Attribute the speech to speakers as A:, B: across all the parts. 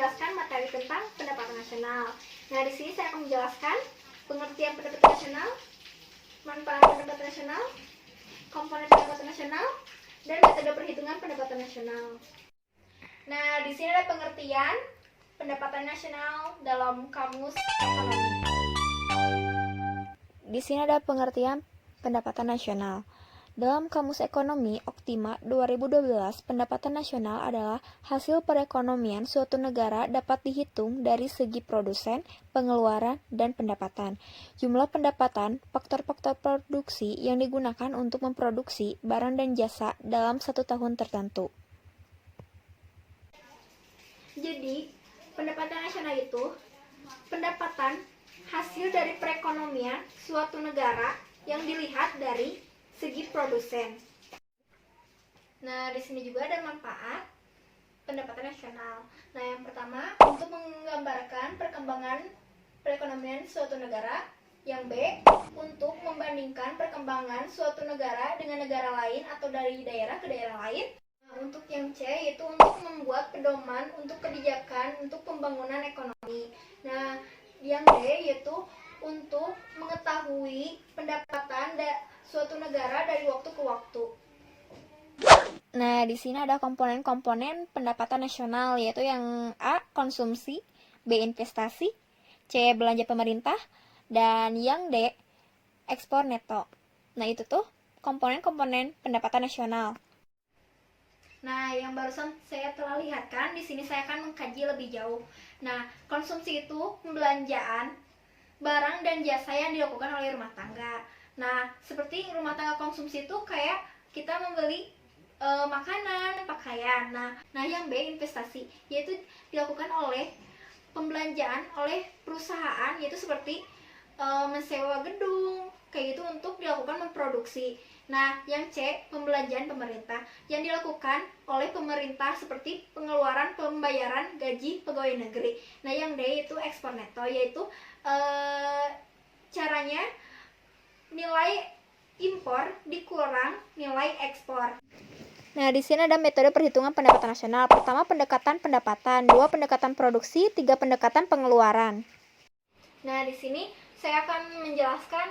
A: menjelaskan materi tentang pendapatan nasional. Nah, di sini saya akan menjelaskan pengertian pendapatan nasional, manfaat pendapatan nasional, komponen pendapatan nasional, dan metode perhitungan pendapatan nasional. Nah, di sini ada pengertian pendapatan nasional dalam kamus ekonomi.
B: Di sini ada pengertian pendapatan nasional. Dalam Kamus Ekonomi Optima 2012, pendapatan nasional adalah hasil perekonomian suatu negara dapat dihitung dari segi produsen, pengeluaran, dan pendapatan. Jumlah pendapatan, faktor-faktor produksi yang digunakan untuk memproduksi barang dan jasa dalam satu tahun tertentu.
A: Jadi, pendapatan nasional itu pendapatan hasil dari perekonomian suatu negara yang dilihat dari segi produsen. Nah, di sini juga ada manfaat pendapatan nasional. Nah, yang pertama untuk menggambarkan perkembangan perekonomian suatu negara. Yang B, untuk membandingkan perkembangan suatu negara dengan negara lain atau dari daerah ke daerah lain. Nah, untuk yang C, yaitu untuk membuat pedoman untuk kebijakan untuk pembangunan ekonomi. Nah, yang D, yaitu untuk mengetahui pendapatan suatu negara dari waktu ke waktu.
B: Nah, di sini ada komponen-komponen pendapatan nasional, yaitu yang A, konsumsi, B, investasi, C, belanja pemerintah, dan yang D, ekspor neto. Nah, itu tuh komponen-komponen pendapatan nasional.
A: Nah, yang barusan saya telah lihatkan, di sini saya akan mengkaji lebih jauh. Nah, konsumsi itu pembelanjaan barang dan jasa yang dilakukan oleh rumah tangga. Nah, seperti rumah tangga konsumsi itu kayak kita membeli makanan, pakaian. Nah, yang B, investasi, yaitu dilakukan oleh pembelanjaan oleh perusahaan, yaitu seperti mensewa gedung, kayak gitu untuk dilakukan memproduksi. Nah, yang C, pembelanjaan pemerintah yang dilakukan oleh pemerintah seperti pengeluaran pembayaran gaji pegawai negeri. Nah, yang D itu ekspor neto, yaitu caranya nilai impor dikurang nilai ekspor.
B: Nah, di sini ada metode perhitungan pendapatan nasional. Pertama, pendekatan pendapatan. Dua, pendekatan produksi. Tiga, pendekatan pengeluaran.
A: Nah, di sini saya akan menjelaskan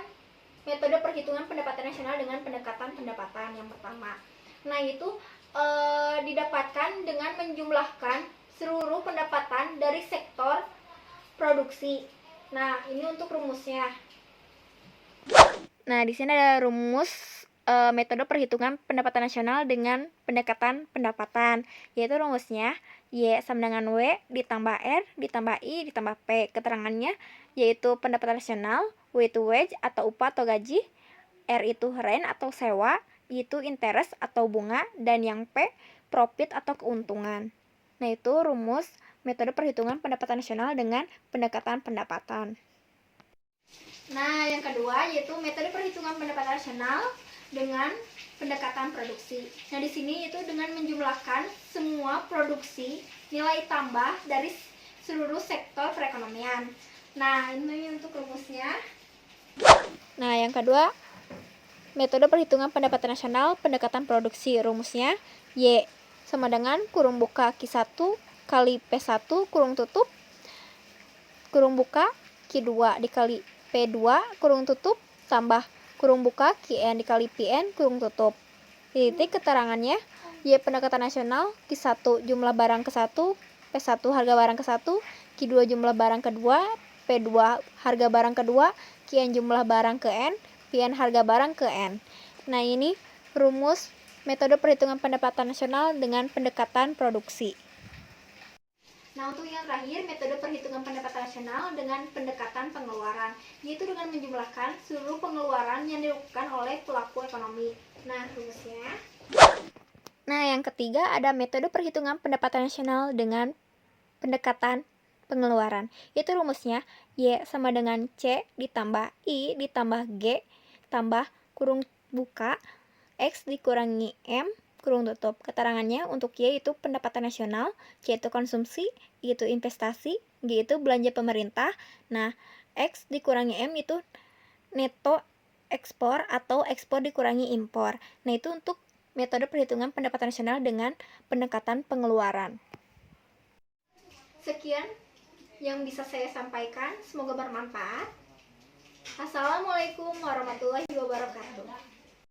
A: metode perhitungan pendapatan nasional dengan pendekatan pendapatan yang pertama. Nah, itu didapatkan dengan menjumlahkan seluruh pendapatan dari sektor produksi. Nah, ini untuk rumusnya.
B: Nah, di sini ada rumus metode perhitungan pendapatan nasional dengan pendekatan pendapatan, yaitu rumusnya Y sama dengan W ditambah R ditambah I ditambah P. Keterangannya yaitu pendapatan nasional, W itu wage atau upah atau gaji, R itu rent atau sewa, I itu interest atau bunga, dan yang P profit atau keuntungan. Nah, itu rumus metode perhitungan pendapatan nasional dengan pendekatan pendapatan.
A: Nah, yang kedua yaitu metode perhitungan pendapatan nasional dengan pendekatan produksi. Nah, di sini itu dengan menjumlahkan semua produksi nilai tambah dari seluruh sektor perekonomian. Nah, ini untuk rumusnya.
B: Nah, yang kedua, metode perhitungan pendapatan nasional pendekatan produksi. Rumusnya Y sama dengan kurung buka Q1 kali P1 kurung tutup kurung buka Q2 dikali P2 kurung tutup tambah kurung buka Qn dikali Pn kurung tutup. Titik keterangannya Y pendekatan nasional, Q1 jumlah barang ke-1, P1 harga barang ke-1, Q2 jumlah barang kedua, P2 harga barang kedua, Qn jumlah barang ke N, Pn harga barang ke N. Nah, ini rumus metode perhitungan pendapatan nasional dengan pendekatan produksi.
A: Nah, untuk yang terakhir, metode perhitungan pendapatan nasional dengan pendekatan pengeluaran, yaitu dengan menjumlahkan seluruh pengeluaran yang dilakukan oleh pelaku ekonomi. Nah, rumusnya.
B: Nah, yang ketiga ada metode perhitungan pendapatan nasional dengan pendekatan pengeluaran. Itu rumusnya Y sama dengan C ditambah I ditambah G tambah kurung buka X dikurangi M kurung tutup. Keterangannya untuk Y itu pendapatan nasional, C itu konsumsi, I itu investasi, G itu belanja pemerintah. Nah, X dikurangi M itu neto ekspor atau ekspor dikurangi impor. Nah, itu untuk metode perhitungan pendapatan nasional dengan pendekatan pengeluaran.
A: Sekian yang bisa saya sampaikan, semoga bermanfaat. Assalamualaikum warahmatullahi wabarakatuh.